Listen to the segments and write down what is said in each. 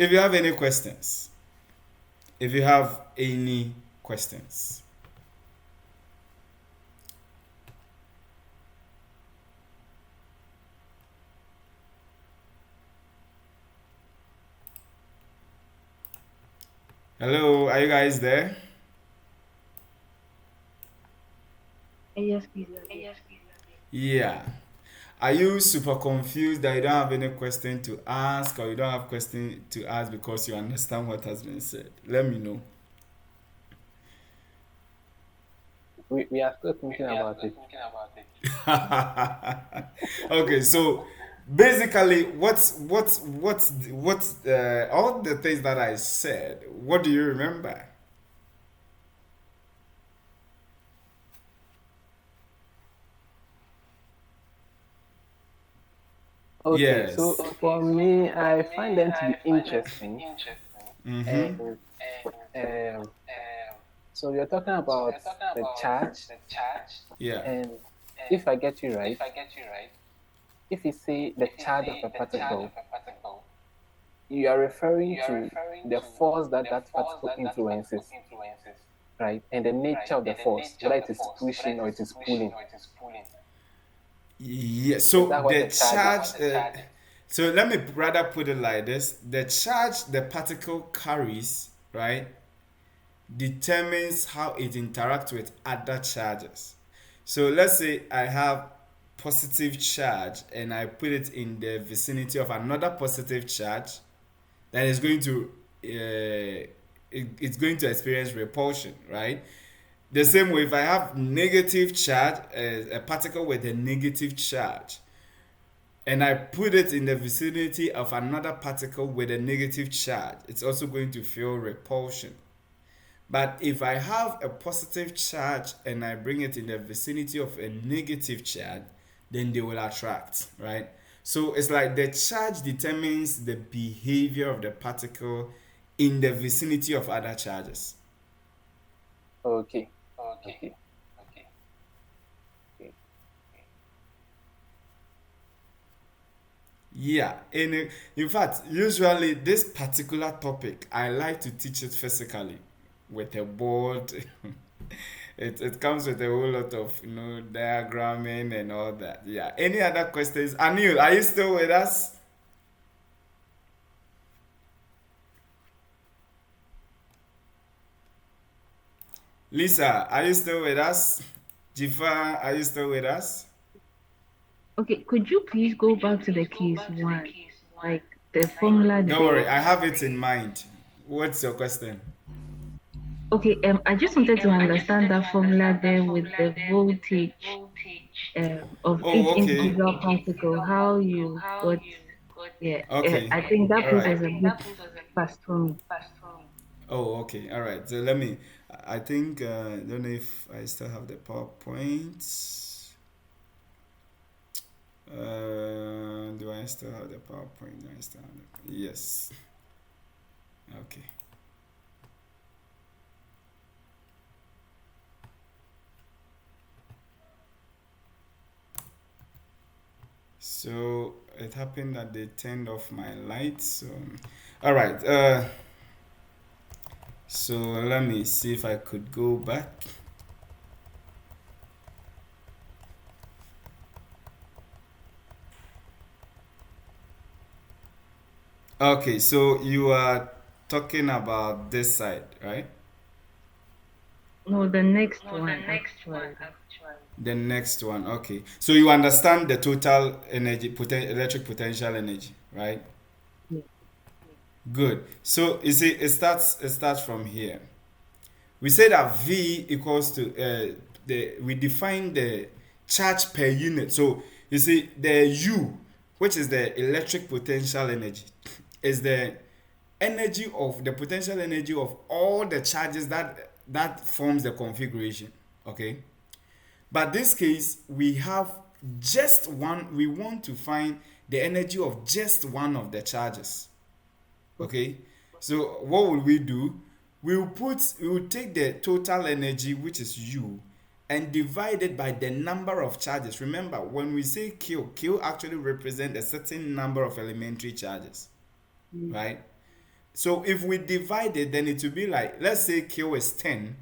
If you have any questions, if you have any questions. Hello, are you guys there? Yes, please. Okay. Yeah. Are you super confused that you don't have any question to ask, or you don't have question to ask because you understand what has been said? Let me know. We are still thinking about it. Okay, so basically, what's all the things that I said? What do you remember? Okay, so Yes. for me, I find them to be interesting. Mm-hmm. And so you're talking about the charge, Yeah. and if I get you right, if you say the charge of a particle, you are referring to the force that that particle influences, right? And the nature of the force, whether it is pushing or it is pulling. Yeah. Is So that what the the charge is? charge. So let me rather put it like this: the charge the particle carries, right, determines how it interacts with other charges. So let's say I have positive charge and I put it in the vicinity of another positive charge, that is going to it's going to experience repulsion, right? The same way, if I have negative charge, a particle with a negative charge, and I put it in the vicinity of another particle with a negative charge, it's also going to feel repulsion. But if I have a positive charge and I bring it in the vicinity of a negative charge, then they will attract, right? So it's like the charge determines the behavior of the particle in the vicinity of other charges. Okay, okay, okay. Yeah, and in fact, usually this particular topic, I like to teach it physically with a board. It comes with a whole lot of diagramming and all that. Yeah. Any other questions? Anil, are you still with us? Lisa, are you still with us? Jifa, are you still with us? Okay, could you please go back to the case one, like the formula Don't there? worry, I have it in mind. What's your question? Okay, I just wanted to understand that formula there with the voltage of Oh, each okay. individual particle, how you got, yeah, Okay. I think that All right. process is a bit fast for me. Oh, okay. All right. So let me. I think. I don't know if I still have the PowerPoint. Do I still have the PowerPoint? Do I still have the? Yes. Okay. So it happened that they turned off my lights. So, all right. So let me see if I could go back. Okay. So you are talking about this side, right? No, the next one actually. The next one. Okay. So you understand the total energy, electric potential energy, right? Yeah. Good. So you see, it starts from here. We say that V equals to the we define the charge per unit. So you see the U, which is the electric potential energy, is the energy of the potential energy of all the charges that forms the configuration. Okay. But this case, we have just one. We want to find the energy of just one of the charges. Okay, so what will we do? We will take the total energy, which is U, and divide it by the number of charges. Remember, when we say Q actually represents a certain number of elementary charges, Mm. right? So if we divide it, then it will be like, let's say Q is 10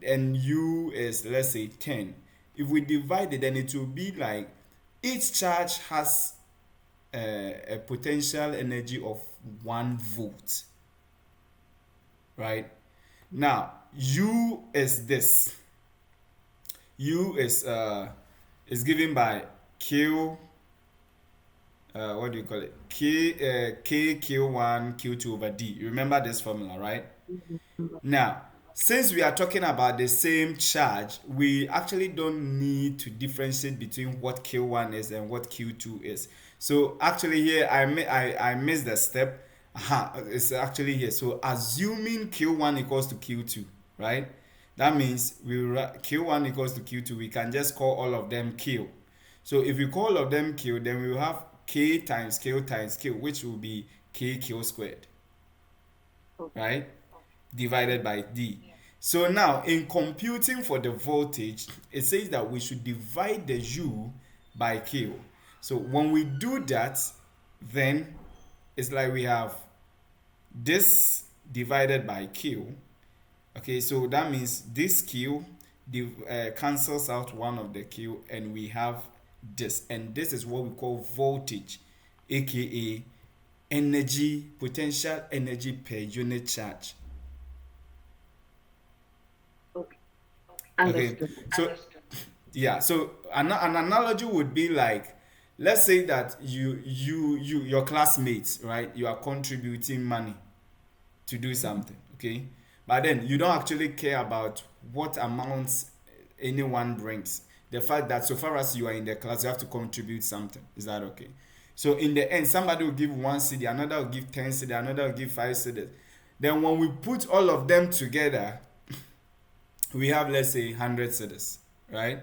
and U is, let's say, 10. If we divide it, then it will be like each charge has a potential energy of 1 volt, right? Now, U is this. U is given by Q, what do you call it? K Q1 Q2 over D. You remember this formula, right? Now, since we are talking about the same charge, we actually don't need to differentiate between what Q1 is and what Q2 is. So actually here I missed the step. It's actually here. So assuming Q1 equals to Q2, right? That means Q1 equals to Q2. We can just call all of them Q. So if we call all of them Q, then we will have K times Q times Q, which will be KQ squared, right? Divided by D. So now in computing for the voltage, it says that we should divide the U by Q. So when we do that, then it's like we have this divided by Q. Okay, so that means this Q cancels out one of the Q and we have this. And this is what we call voltage, aka energy, potential energy per unit charge. Okay. Okay, Understood. so yeah, so an analogy would be like, let's say that your classmates, right? You are contributing money to do something, okay? But then you don't actually care about what amounts anyone brings. The fact that so far as you are in the class, you have to contribute something. Is that okay? So in the end, somebody will give 1 CD, another will give 10 CD, another will give 5 CDs. Then when we put all of them together, we have, let's say, 100 CDs, right?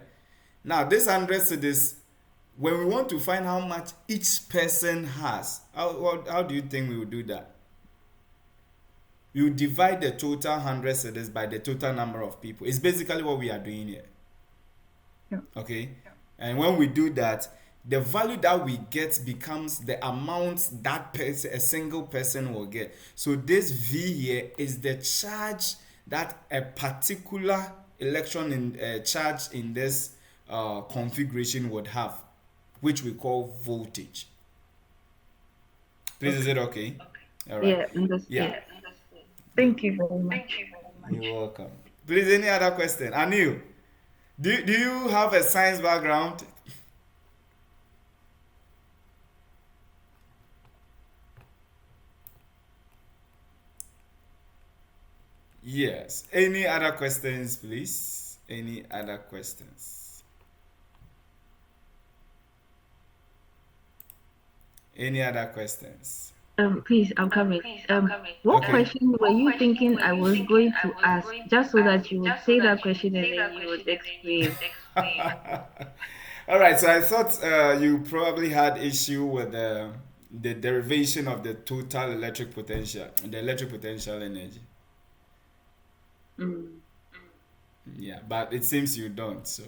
Now this 100 CDs, when we want to find how much each person has, how do you think we will do that? You divide the total 100 CDs by the total number of people. It's basically what we are doing here. Yeah. Okay? And when we do that, the value that we get becomes the amount that person, a single person will get. So this V here is the charge that a particular electron in charge in this configuration would have, which we call voltage. Please, is it okay? All right. Yeah, understood. Yeah. Thank you very much. You're welcome. Please, any other question? Anil, do you have a science background? Yes. Any other questions, please? Any other questions? Any other questions? Please, I'm coming. What Okay. question were you thinking I was going to ask, just so that you would say that question and then you would explain? All right. So I thought you probably had issue with the derivation of the total electric potential, the electric potential energy. Mm, Yeah, but it seems you don't. So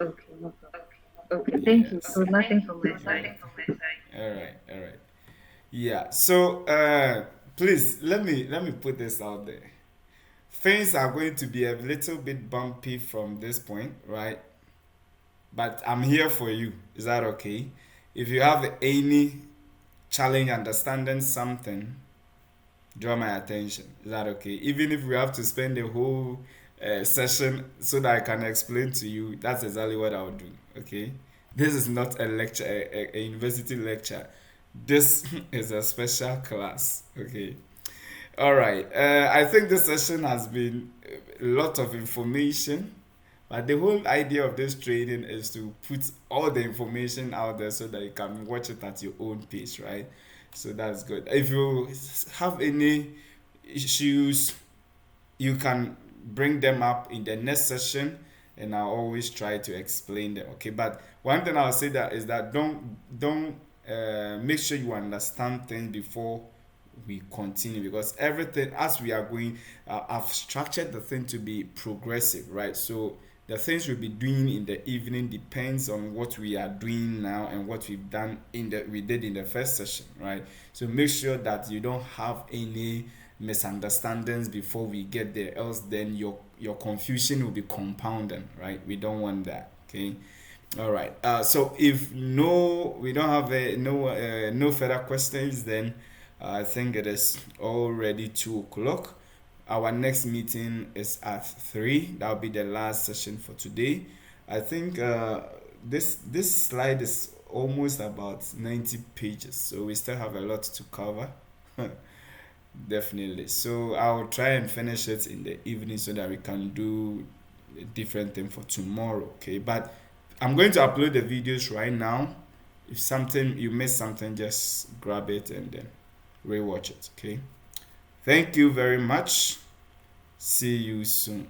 okay, no problem. Okay, thank you. yes. So nothing from my Yeah. side. All right. All right. Yeah. So please let me put this out there. Things are going to be a little bit bumpy from this point, right? But I'm here for you. Is that okay? If you have any challenge understanding something, draw my attention. Is that okay? Even if we have to spend the whole session so that I can explain to you, that's exactly what I'll do. Okay? This is not a lecture, a university lecture. This is a special class. Okay? All right. I think this session has been a lot of information, but the whole idea of this training is to put all the information out there so that you can watch it at your own pace, right? So that's good. If you have any issues, you can bring them up in the next session, and I'll always try to explain them. Okay, but one thing I'll say that is that don't make sure you understand things before we continue, because everything as we are going, I've structured the thing to be progressive, right? So the things we'll be doing in the evening depends on what we are doing now and what we've done we did in the first session, right? So make sure that you don't have any misunderstandings before we get there, else then your confusion will be compounding, right? We don't want that. Okay. All right. So if we don't have no further questions, then I think it is already 2 o'clock. Our next meeting is at 3. That'll be the last session for today. I think this slide is almost about 90 pages, so we still have a lot to cover. Definitely. So I'll try and finish it in the evening so that we can do a different thing for tomorrow. Okay, but I'm going to upload the videos right now. If something you missed something, just grab it and then rewatch it. Okay. Thank you very much. See you soon.